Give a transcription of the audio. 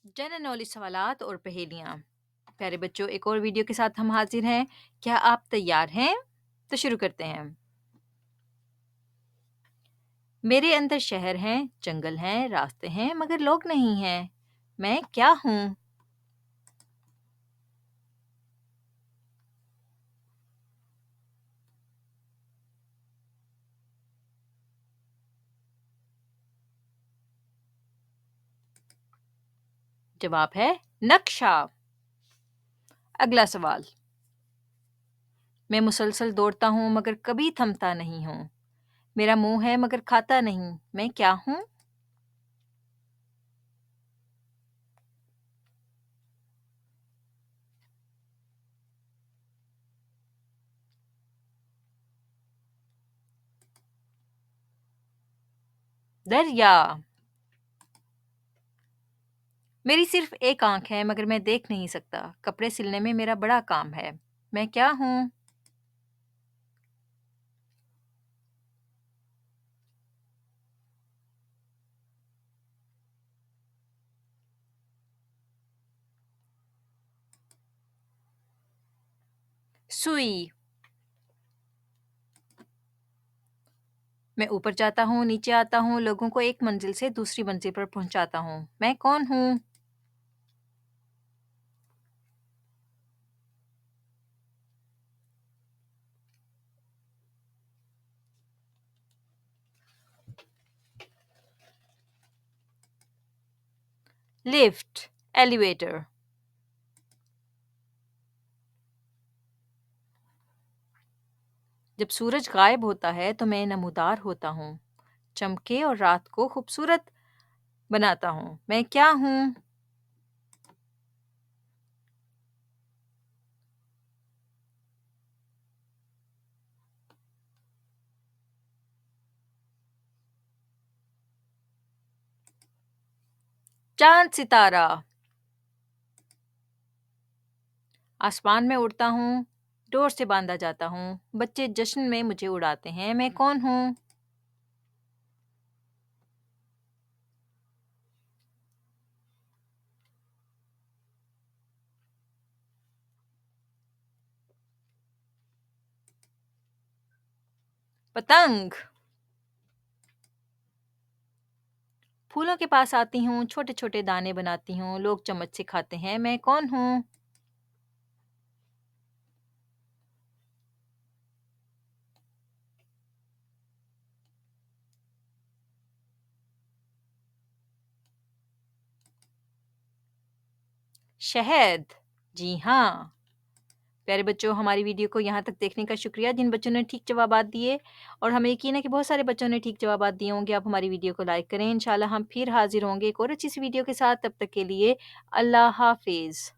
General knowledge सवालात और पहेलियाँ। प्यारे बच्चों, एक और वीडियो के साथ हम हाजिर हैं। क्या आप तैयार हैं? तो शुरू करते हैं। मेरे अंदर शहर हैं, जंगल हैं, रास्ते हैं, मगर लोग नहीं हैं। मैं क्या हूँ? जवाब है नक्शा। अगला सवाल। मैं मुसलसल दौड़ता हूँ मगर कभी थमता नहीं हूँ। मेरा मुंह है मगर खाता नहीं। मैं क्या हूँ? दरिया। मेरी सिर्फ एक आंख है मगर मैं देख नहीं सकता। कपड़े सिलने में मेरा बड़ा काम है। मैं क्या हूँ? सुई। मैं ऊपर जाता हूँ, नीचे आता हूँ, लोगों को एक मंजिल से दूसरी मंजिल पर पहुँचाता हूँ। मैं कौन हूँ? Lift, elevator. जब सूरज गायब होता है तो मैं नमूदार होता हूँ। चमके और रात को खूबसूरत बनाता हूँ। मैं क्या हूँ? चाँद सितारा। आसमान में उड़ता हूँ, डोर से बांधा जाता हूँ। बच्चे जश्न में मुझे उड़ाते हैं। मैं कौन हूँ? पतंग। फूलों के पास आती हूँ, छोटे-छोटे दाने बनाती हूँ। लोग चम्मच से खाते हैं। मैं कौन हूँ? शहद। जी हाँ। प्यारे बच्चों, हमारी वीडियो को यहाँ तक देखने का शुक्रिया। जिन बच्चों ने ठीक जवाबात दिए और हमें यकीन है कि बहुत सारे बच्चों ने ठीक जवाबात दिए होंगे। आप हमारी वीडियो को लाइक करें। इंशाल्लाह हम फिर हाज़िर होंगे एक और अच्छी सी वीडियो के साथ। तब तक के लिए अल्लाह हाफ़िज़।